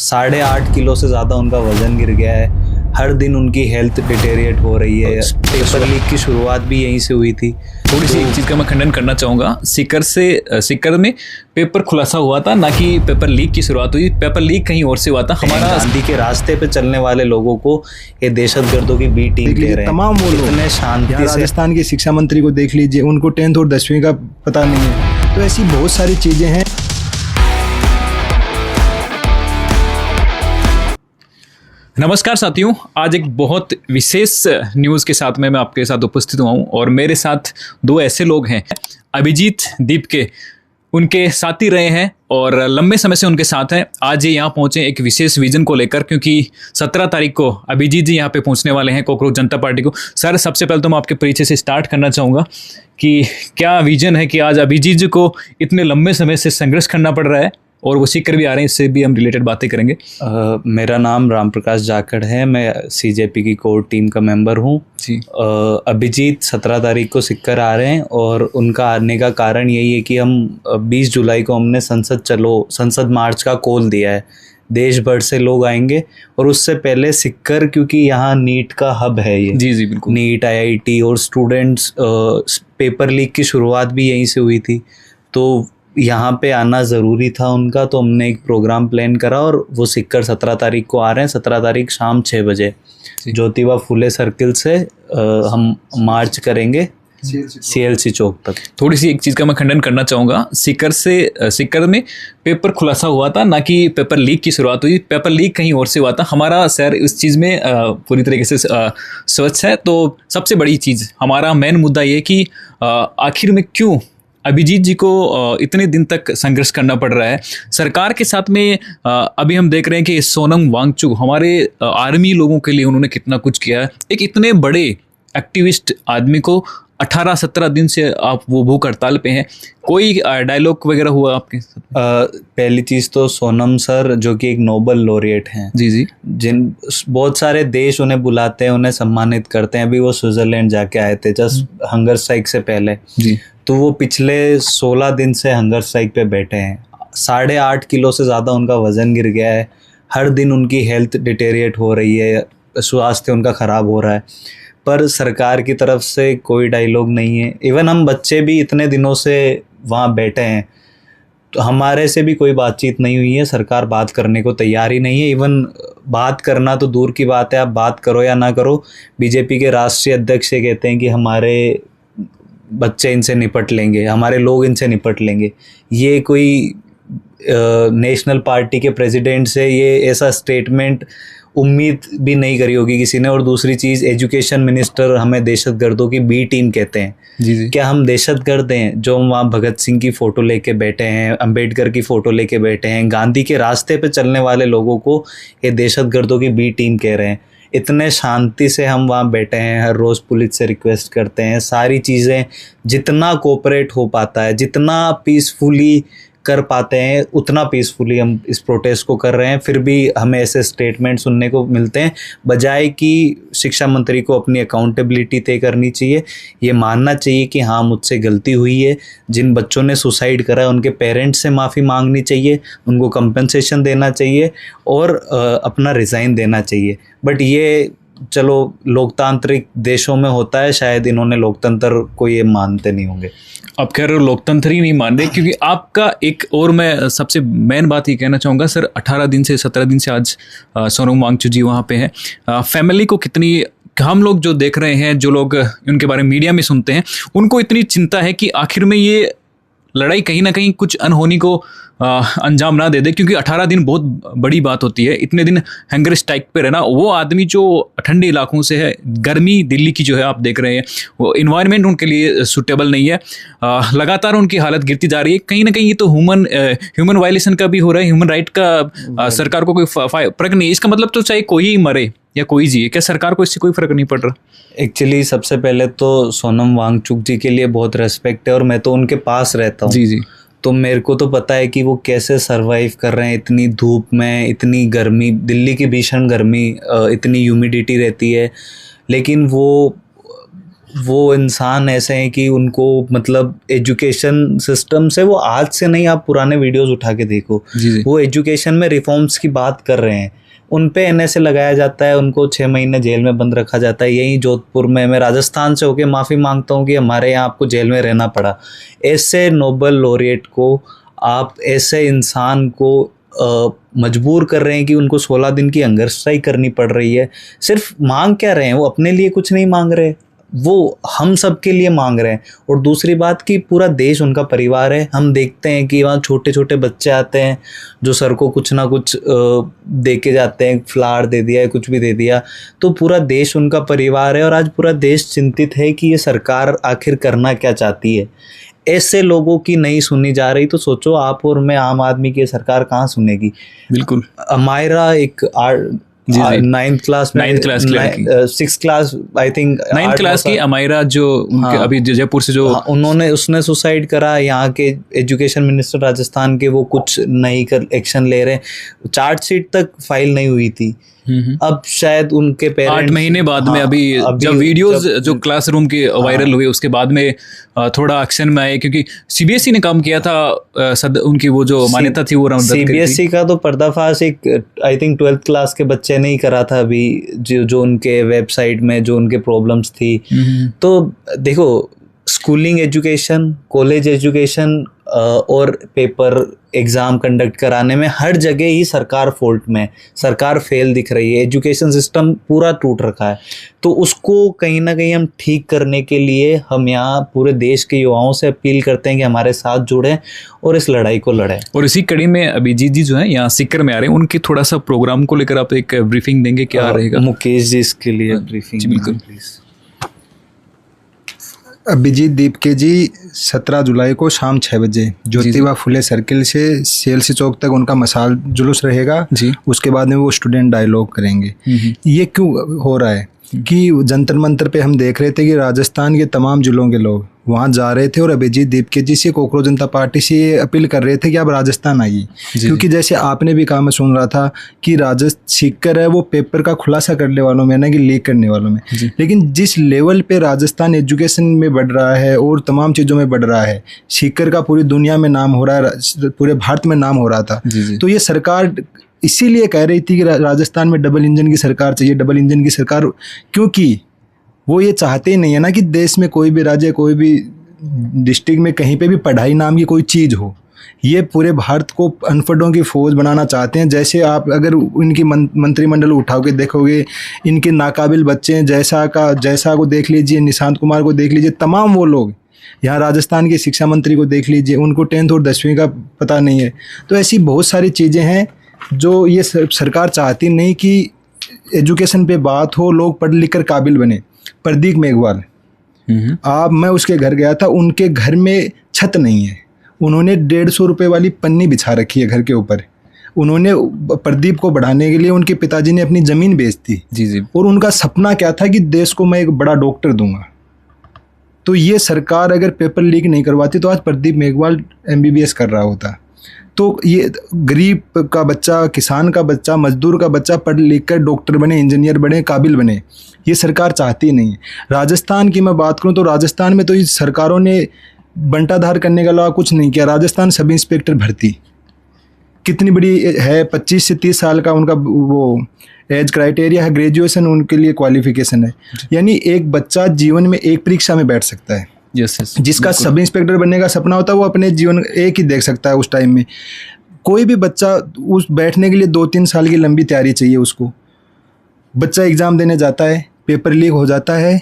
8.5 kilo से ज़्यादा उनका वज़न गिर गया है। हर दिन उनकी हेल्थ डिटेरिएट हो रही है। पेपर लीक की शुरुआत भी यहीं से हुई थी। थोड़ी सी एक चीज़ का मैं खंडन करना चाहूँगा। सीकर में पेपर खुलासा हुआ था, ना कि पेपर लीक की शुरुआत हुई। पेपर लीक कहीं और से हुआ था। हमारा गांधी के रास्ते पे चलने वाले लोगों को ये दहशतगर्दों की बी टीम कह रहे हैं। तमाम वो लोग इतने शांति से, राजस्थान के शिक्षा मंत्री को देख लीजिए, उनको 10th और 10वीं का पता नहीं है। तो ऐसी बहुत सारी चीज़ें हैं। नमस्कार साथियों, आज एक बहुत विशेष न्यूज़ के साथ में मैं आपके साथ उपस्थित हुआ हूँ और मेरे साथ दो ऐसे लोग हैं, अभिजीत दीप के, उनके साथी रहे हैं और लंबे समय से उनके साथ हैं। आज ये यहाँ पहुँचे एक विशेष विजन को लेकर, क्योंकि 17 तारीख को अभिजीत जी यहाँ पे पहुँचने वाले हैं कॉकरोच जनता पार्टी को। सर, सबसे पहले तो मैं आपके परिचय से स्टार्ट करना चाहूँगा कि क्या विजन है कि आज अभिजीत जी को इतने लंबे समय से संघर्ष करना पड़ रहा है और वो सीकर भी आ रहे हैं, इससे भी हम रिलेटेड बातें करेंगे। मेरा नाम राम प्रकाश जाखड़ है, मैं सीजेपी की कोर टीम का मेंबर हूँ जी। अभिजीत 17 तारीख को सीकर आ रहे हैं और उनका आने का कारण यही है कि हम 20 जुलाई को हमने संसद मार्च का कॉल दिया है। देश भर से लोग आएंगे और उससे पहले सीकर, क्योंकि यहाँ नीट का हब है ये। जी जी बिल्कुल। नीट, आईआईटी और स्टूडेंट्स, पेपर लीक की शुरुआत भी यहीं से हुई थी, तो यहाँ पे आना ज़रूरी था उनका। तो हमने एक प्रोग्राम प्लान करा और वो सीकर 17 तारीख को आ रहे हैं। 17 तारीख शाम 6 बजे ज्योतिबा फुले सर्किल से हम मार्च करेंगे सीएलसी चौक तक। थोड़ी सी एक चीज़ का मैं खंडन करना चाहूँगा। सीकर में पेपर खुलासा हुआ था, ना कि पेपर लीक की शुरुआत हुई। पेपर लीक कहीं और से हुआ था। हमारा शहर इस चीज़ में पूरी तरीके से स्वच्छ है। तो सबसे बड़ी चीज़, हमारा मेन मुद्दा ये कि आखिर में क्यों अभिजीत जी को इतने दिन तक संघर्ष करना पड़ रहा है सरकार के साथ में। अभी हम देख रहे हैं कि सोनम वांगचुक, हमारे आर्मी लोगों के लिए उन्होंने कितना कुछ किया है। एक इतने बड़े एक्टिविस्ट आदमी को 18-17 दिन से आप वो भूख हड़ताल पे हैं। कोई डायलॉग वगैरह हुआ आपके साथ? पहली चीज़ तो सोनम सर, जो कि एक नोबल लॉरिएट हैं, जी जी, बहुत सारे देश उन्हें बुलाते हैं, उन्हें सम्मानित करते हैं। अभी वो स्विट्जरलैंड जाके आए थे जस्ट हंगर स्ट्राइक से पहले जी। तो वो पिछले 16 दिन से हंगर स्ट्राइक पे बैठे हैं। 8.5 किलो से ज़्यादा उनका वज़न गिर गया है। हर दिन उनकी हेल्थ डिटेरिएट हो रही है, स्वास्थ्य उनका ख़राब हो रहा है, पर सरकार की तरफ से कोई डायलॉग नहीं है। इवन हम बच्चे भी इतने दिनों से वहाँ बैठे हैं, तो हमारे से भी कोई बातचीत नहीं हुई है। सरकार बात करने को तैयार ही नहीं है। इवन बात करना तो दूर की बात है, आप बात करो या ना करो, बीजेपी के राष्ट्रीय अध्यक्ष ये कहते हैं कि हमारे बच्चे इनसे निपट लेंगे, हमारे लोग इनसे निपट लेंगे। ये कोई नेशनल पार्टी के प्रेसिडेंट से ये ऐसा स्टेटमेंट उम्मीद भी नहीं करी होगी किसी ने। और दूसरी चीज़, एजुकेशन मिनिस्टर हमें दहशतगर्दों की बी टीम कहते हैं। जी जी। क्या हम दहशतगर्द हैं जो वहाँ भगत सिंह की फ़ोटो लेके बैठे हैं, अंबेडकर की फ़ोटो लेके बैठे हैं? गांधी के रास्ते पे चलने वाले लोगों को ये दहशतगर्दों की बी टीम कह रहे हैं। इतने शांति से हम वहाँ बैठे हैं, हर रोज़ पुलिस से रिक्वेस्ट करते हैं, सारी चीज़ें जितना कोऑपरेट हो पाता है, जितना पीसफुली कर पाते हैं, उतना पीसफुली हम इस प्रोटेस्ट को कर रहे हैं। फिर भी हमें ऐसे स्टेटमेंट सुनने को मिलते हैं, बजाय कि शिक्षा मंत्री को अपनी अकाउंटेबिलिटी तय करनी चाहिए। ये मानना चाहिए कि हाँ, मुझसे गलती हुई है। जिन बच्चों ने सुसाइड करा है उनके पेरेंट्स से माफ़ी मांगनी चाहिए, उनको कंपनसेशन देना चाहिए और अपना रिज़ाइन देना चाहिए। बट ये चलो लोकतांत्रिक देशों में होता है, शायद इन्होंने लोकतंत्र को ये मानते नहीं होंगे। अब खैर लोकतंत्र ही नहीं मान रहे, क्योंकि आपका एक और मैं सबसे मेन बात ये कहना चाहूँगा सर, 18 दिन से 17 दिन से आज सोनम वांगचुक जी वहाँ पे हैं। फैमिली को कितनी, हम लोग जो देख रहे हैं, जो लोग उनके बारे में मीडिया में सुनते हैं, उनको इतनी चिंता है कि आखिर में ये लड़ाई कहीं ना कहीं कुछ अनहोनी को अंजाम ना दे दे, क्योंकि 18 दिन बहुत बड़ी बात होती है। इतने दिन हंगर स्ट्राइक पे रहना, वो आदमी जो ठंडे इलाकों से है, गर्मी दिल्ली की जो है आप देख रहे हैं, वो इन्वायरमेंट उनके लिए सूटेबल नहीं है। लगातार उनकी हालत गिरती जा रही है। कहीं ना कहीं ये तो ह्यूमन वायलेशन का भी हो रहा है, ह्यूमन राइट का सरकार को कोई फर्क नहीं। इसका मतलब तो चाहे कोई ही मरे या कोई जिए, क्या सरकार को इससे कोई फर्क नहीं पड़ रहा? एक्चुअली सबसे पहले तो सोनम वांगचुक जी के लिए बहुत रेस्पेक्ट है और मैं तो उनके पास रहता हूँ। जी जी। तो मेरे को तो पता है कि वो कैसे सरवाइव कर रहे हैं इतनी धूप में, इतनी गर्मी, दिल्ली की भीषण गर्मी, इतनी ह्यूमिडिटी रहती है, लेकिन वो वो इंसान ऐसे हैं कि उनको मतलब एजुकेशन सिस्टम से, वो आज से नहीं, आप पुराने वीडियोस उठा के देखो, जी। वो एजुकेशन में रिफॉर्म्स की बात कर रहे हैं, उन पे NSA लगाया जाता है, उनको 6 महीने जेल में बंद रखा जाता है। यहीं जोधपुर में, मैं राजस्थान से होके माफ़ी मांगता हूँ कि हमारे यहाँ आपको जेल में रहना पड़ा। ऐसे नोबेल लॉरेट को आप, ऐसे इंसान को मजबूर कर रहे हैं कि उनको 16 दिन की हंगर स्ट्राइक करनी पड़ रही है। सिर्फ मांग क्या रहे हैं वो? अपने लिए कुछ नहीं मांग रहे, वो हम सब के लिए मांग रहे हैं। और दूसरी बात कि पूरा देश उनका परिवार है। हम देखते हैं कि वहाँ छोटे छोटे बच्चे आते हैं जो सर को कुछ ना कुछ दे के जाते हैं, फ्लावर दे दिया है, कुछ भी दे दिया, तो पूरा देश उनका परिवार है। और आज पूरा देश चिंतित है कि ये सरकार आखिर करना क्या चाहती है। ऐसे लोगों की नहीं सुनी जा रही, तो सोचो आप और मैं, आम आदमी की सरकार कहाँ सुनेगी। बिल्कुल। अमायरा एक 9th क्लास में, 9th क्लास की, 6th class I think, 9th class की अमायरा जो उनके अभी जयपुर से जो उसने सुसाइड करा। यहाँ के एजुकेशन मिनिस्टर राजस्थान के, वो कुछ नहीं एक्शन ले रहे, चार्जशीट तक फाइल नहीं हुई थी। अब शायद उनके पेरेंट्स 8 महीने बाद में अभी जब वीडियोस जो क्लासरूम के वायरल हुए उसके बाद में थोड़ा एक्शन में आए, क्योंकि CBSE ने काम किया था, उनकी वो जो मान्यता थी वो CBSE का तो पर्दाफाश एक आई थिंक 12th क्लास के बच्चे ने ही करा था अभी, जो उनके वेबसाइट में जो उनके प्रॉब्लम्स थी। तो देखो, स्कूलिंग एजुकेशन, कॉलेज एजुकेशन और पेपर एग्ज़ाम कंडक्ट कराने में हर जगह ही सरकार फॉल्ट में, सरकार फेल दिख रही है। एजुकेशन सिस्टम पूरा टूट रखा है, तो उसको कहीं ना कहीं हम ठीक करने के लिए हम यहाँ पूरे देश के युवाओं से अपील करते हैं कि हमारे साथ जुड़ें और इस लड़ाई को लड़ें। और इसी कड़ी में अभिजीत जी जो है यहाँ सीकर में आ रहे हैं, उनके थोड़ा सा प्रोग्राम को लेकर आप एक ब्रीफिंग देंगे, क्या रहेगा? मुकेश जी इसके लिए ब्रीफिंग। बिल्कुल। अभिजीत दीपके जी 17 जुलाई को शाम 6 बजे ज्योतिबा फुले सर्किल से CLC चौक तक उनका मसाल जुलूस रहेगा जी। उसके बाद में वो स्टूडेंट डायलॉग करेंगे। ये क्यों हो रहा है कि जंतर मंतर पे हम देख रहे थे कि राजस्थान के तमाम जिलों के लोग वहाँ जा रहे थे और अभिजीत दीपके जी से, कोकरोच जनता पार्टी से ये अपील कर रहे थे कि आप राजस्थान आइए, क्योंकि जैसे आपने भी कहा, मैं सुन रहा था कि सीकर है वो पेपर का खुलासा करने वालों में, ना कि लीक करने वालों में। लेकिन जिस लेवल पे राजस्थान एजुकेशन में बढ़ रहा है और तमाम चीज़ों में बढ़ रहा है, सीकर का पूरी दुनिया में नाम हो रहा है, पूरे भारत में नाम हो रहा था। तो ये सरकार इसीलिए कह रही थी कि राजस्थान में डबल इंजन की सरकार चाहिए, डबल इंजन की सरकार, क्योंकि वो ये चाहते ही नहीं है ना कि देश में कोई भी राज्य, कोई भी डिस्ट्रिक्ट में कहीं पे भी पढ़ाई नाम की कोई चीज़ हो। ये पूरे भारत को अनपढ़ों की फौज बनाना चाहते हैं। जैसे आप अगर इनकी मंत्रिमंडल उठाओ के देखोगे, इनके नाकाबिल बच्चे हैं, जैसा को देख लीजिए, निशांत कुमार को देख लीजिए, तमाम वो लोग, यहाँ राजस्थान के शिक्षा मंत्री को देख लीजिए, उनको 10th और 10वीं का पता नहीं है। तो ऐसी बहुत सारी चीज़ें हैं जो ये सरकार चाहती नहीं कि एजुकेशन पे बात हो, लोग पढ़ लिख कर काबिल बने। प्रदीप मेघवाल, मैं उसके घर गया था, उनके घर में छत नहीं है, उन्होंने 150 रुपये वाली पन्नी बिछा रखी है घर के ऊपर। उन्होंने प्रदीप को बढ़ाने के लिए उनके पिताजी ने अपनी ज़मीन बेच दी। जी। और उनका सपना क्या था कि देश को मैं एक बड़ा डॉक्टर दूंगा। तो ये सरकार अगर पेपर लीक नहीं करवाती तो आज प्रदीप मेघवाल MBBS कर रहा होता। तो ये गरीब का बच्चा, किसान का बच्चा, मजदूर का बच्चा पढ़ लिख कर डॉक्टर बने, इंजीनियर बने, काबिल बने, ये सरकार चाहती नहीं है। राजस्थान की मैं बात करूं तो राजस्थान में तो इस सरकारों ने बंटाधार करने के अलावा कुछ नहीं किया। राजस्थान सब इंस्पेक्टर भर्ती कितनी बड़ी है, 25 से 30 साल का उनका वो एज क्राइटेरिया है, ग्रेजुएशन उनके लिए क्वालिफिकेशन है। यानी एक बच्चा जीवन में एक परीक्षा में बैठ सकता है। yes, जिसका सब इंस्पेक्टर बनने का सपना होता है वो अपने जीवन एक ही देख सकता है उस टाइम में। कोई भी बच्चा उस बैठने के लिए 2-3 साल की लंबी तैयारी चाहिए उसको। बच्चा एग्ज़ाम देने जाता है, पेपर लीक हो जाता है,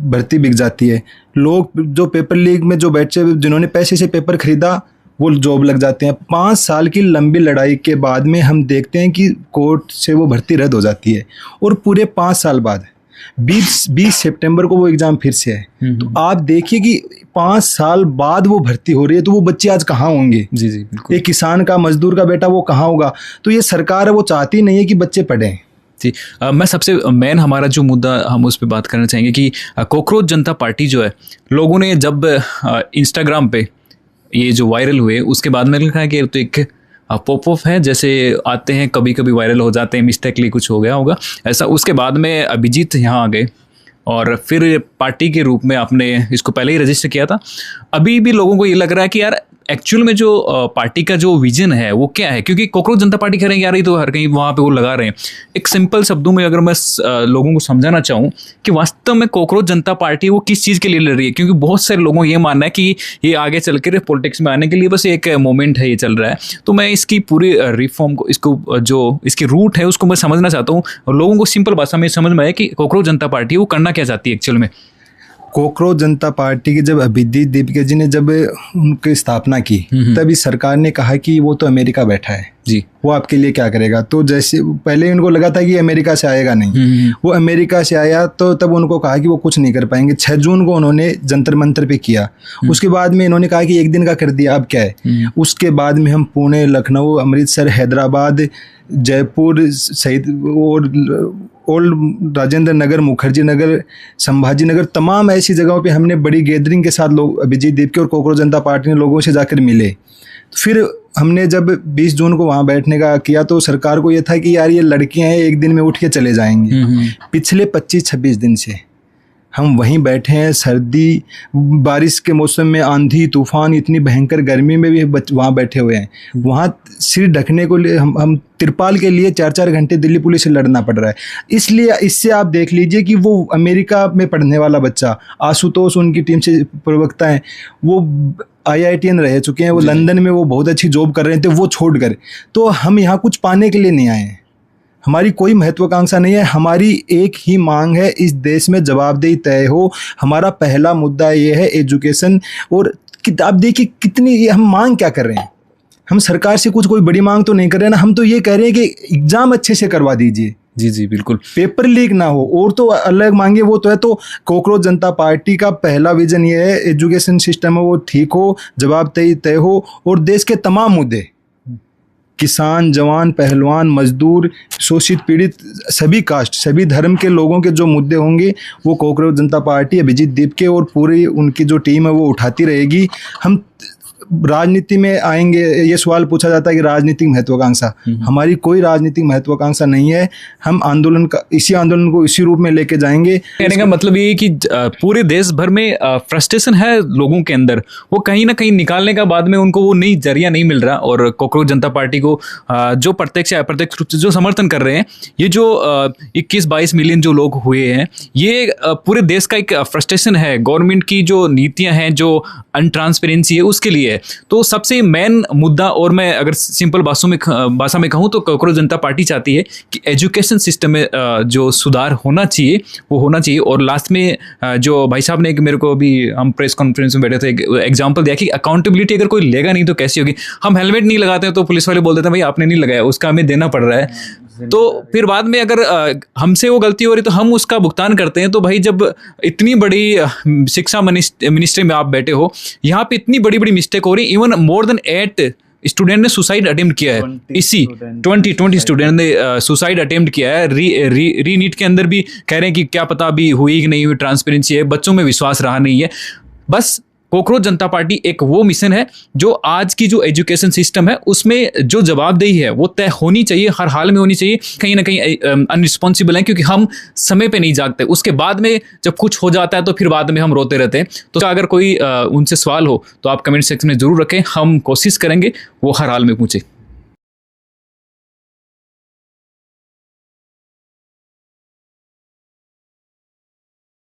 भर्ती बिक जाती है। लोग जो पेपर लीक में जो बच्चे जिन्होंने पैसे से पेपर खरीदा वो जॉब लग जाते हैं। 5 साल की लंबी लड़ाई के बाद में हम देखते हैं कि कोर्ट से वो भर्ती रद्द हो जाती है और पूरे 5 साल बाद 20 सितंबर को वो एग्ज़ाम फिर से है। तो आप देखिए कि 5 साल बाद वो भर्ती हो रही है, तो वो बच्चे आज कहाँ होंगे? जी बिल्कुल। एक किसान का, मजदूर का बेटा वो कहाँ होगा? तो ये सरकार है वो चाहती नहीं है कि बच्चे पढ़ें। जी मैं सबसे मेन हमारा जो मुद्दा हम उस पर बात करना चाहेंगे कि कोकरोच जनता पार्टी जो है, लोगों ने जब इंस्टाग्राम पे ये जो वायरल हुए उसके बाद में लिखा है कि तो एक पॉप ऑफ है, जैसे आते हैं कभी कभी वायरल हो जाते हैं, मिस्टेकली कुछ हो गया होगा ऐसा। उसके बाद में अभिजीत यहाँ आ गए और फिर पार्टी के रूप में आपने इसको पहले ही रजिस्टर किया था। अभी भी लोगों को ये लग रहा है कि यार एक्चुअल में जो पार्टी का जो विजन है वो क्या है, क्योंकि कॉकरोच जनता पार्टी कह रहे हैं यार ये तो हर कहीं वहाँ पे वो लगा रहे हैं। एक सिंपल शब्दों में अगर मैं लोगों को समझाना चाहूँ कि वास्तव में कॉकरोच जनता पार्टी वो किस चीज़ के लिए लड़ रही है, क्योंकि बहुत सारे लोगों को ये मानना है कि ये आगे चल कर पॉलिटिक्स में आने के लिए बस एक मोमेंट है, ये चल रहा है। तो मैं इसकी पूरी रिफॉर्म को, इसको जो इसकी रूट है उसको मैं समझना चाहता हूँ और लोगों को सिंपल भाषा में समझ में आए कि कॉकरोच जनता पार्टी वो करना क्या चाहती है एक्चुअल में। कॉकरोच जनता पार्टी की जब अभिजीत दीपके जी ने जब उनकी स्थापना की तब इस सरकार ने कहा कि वो तो अमेरिका बैठा है जी, वो आपके लिए क्या करेगा। तो जैसे पहले उनको लगा था कि अमेरिका से आएगा नहीं, वो अमेरिका से आया तो तब उनको कहा कि वो कुछ नहीं कर पाएंगे। 6 जून को उन्होंने जंतर मंतर पे किया, उसके बाद में इन्होंने कहा कि एक दिन का कर दिया, अब क्या है। उसके बाद में हम पुणे, लखनऊ, अमृतसर, हैदराबाद, जयपुर, शहीद ओल्ड राजेंद्र नगर, मुखर्जी नगर, संभाजी नगर, तमाम ऐसी जगहों पे हमने बड़ी गैदरिंग के साथ लोग अभिजीत दीपके और कॉकरोच जनता पार्टी ने लोगों से जाकर मिले। फिर हमने जब 20 जून को वहाँ बैठने का किया तो सरकार को ये था कि यार ये लड़कियां हैं, एक दिन में उठ के चले जाएंगे। पिछले 25-26 दिन से हम वहीं बैठे हैं, सर्दी बारिश के मौसम में, आंधी तूफान, इतनी भयंकर गर्मी में भी वहाँ बैठे हुए हैं। वहाँ सिर ढकने को लिए हम तिरपाल के लिए 4-4 घंटे दिल्ली पुलिस से लड़ना पड़ रहा है। इसलिए इससे आप देख लीजिए कि वो अमेरिका में पढ़ने वाला बच्चा आशुतोष, उनकी टीम से प्रवक्ता हैं, वो IITN रह चुके हैं, वो लंदन में वो बहुत अच्छी जॉब कर रहे थे, वो छोड़कर। तो हम यहाँ कुछ पाने के लिए नहीं आए हैं, हमारी कोई महत्वाकांक्षा नहीं है, हमारी एक ही मांग है, इस देश में जवाबदेही तय हो। हमारा पहला मुद्दा ये है एजुकेशन। और आप देखिए कितनी हम मांग क्या कर रहे हैं, हम सरकार से कोई बड़ी मांग तो नहीं कर रहे हैं ना, हम तो ये कह रहे हैं कि एग्जाम अच्छे से करवा दीजिए। जी जी बिल्कुल, पेपर लीक ना हो, और तो अलग मांगे वो तो है। तो कॉकरोच जनता पार्टी का पहला विजन ये है एजुकेशन सिस्टम है वो ठीक हो, जवाबदेही तय हो, और देश के तमाम मुद्दे, किसान, जवान, पहलवान, मजदूर, शोषित पीड़ित, सभी कास्ट, सभी धर्म के लोगों के जो मुद्दे होंगे वो कॉकरोच जनता पार्टी, अभिजीत दीपके और पूरी उनकी जो टीम है वो उठाती रहेगी। हम राजनीति में आएंगे, ये सवाल पूछा जाता है कि राजनीतिक महत्वाकांक्षा, हमारी कोई राजनीतिक महत्वाकांक्षा नहीं है। हम आंदोलन को इसी रूप में लेके जाएंगे। कहने का मतलब ये है कि पूरे देश भर में फ्रस्ट्रेशन है लोगों के अंदर, वो कहीं ना कहीं निकालने का बाद में उनको वो नई जरिया नहीं मिल रहा। और कॉकरोच जनता पार्टी को जो प्रत्यक्ष या अप्रत्यक्ष रूप से जो समर्थन कर रहे हैं, ये जो 21-22 मिलियन जो लोग हुए हैं, ये पूरे देश का एक फ्रस्ट्रेशन है गवर्नमेंट की जो नीतियां हैं, जो अनट्रांसपेरेंसी है उसके लिए। तो सबसे मेन मुद्दा, और मैं अगर सिंपल भाषा में कहूँ तो कॉकरोच जनता पार्टी चाहती है कि एजुकेशन सिस्टम में जो सुधार होना चाहिए वो होना चाहिए। और लास्ट में जो भाई साहब ने मेरे को अभी, हम प्रेस कॉन्फ्रेंस में बैठे थे, एग्जांपल दिया कि अकाउंटेबिलिटी अगर कोई लेगा नहीं तो कैसी होगी। हम हेलमेट नहीं लगाते हैं तो पुलिस वाले बोल देते हैं भाई आपने नहीं लगाया, उसका हमें देना पड़ रहा है। तो फिर बाद में अगर हमसे वो गलती हो रही तो हम उसका भुगतान करते हैं। तो भाई जब इतनी बड़ी शिक्षा मिनिस्ट्री में आप बैठे हो, यहाँ पे इतनी बड़ी बड़ी मिस्टेक हो रही, इवन मोर देन 8 स्टूडेंट ने सुसाइड अटेम्प्ट किया है। इसी 20 स्टूडेंट ने सुसाइड अटेम्प्ट किया है। री नीट के अंदर भी कह रहे हैं कि क्या पता अभी हुई कि नहीं हुई, ट्रांसपेरेंसी है, बच्चों में विश्वास रहा नहीं है। बस कॉकरोच जनता पार्टी एक वो मिशन है जो आज की जो एजुकेशन सिस्टम है उसमें जो जवाबदेही है वो तय होनी चाहिए, हर हाल में होनी चाहिए। कहीं ना कहीं अनरिस्पॉन्सिबल है क्योंकि हम समय पे नहीं जागते, उसके बाद में जब कुछ हो जाता है तो फिर बाद में हम रोते रहते हैं। तो अगर कोई उनसे सवाल हो तो आप कमेंट सेक्शन में जरूर रखें, हम कोशिश करेंगे वो हर हाल में पूछे।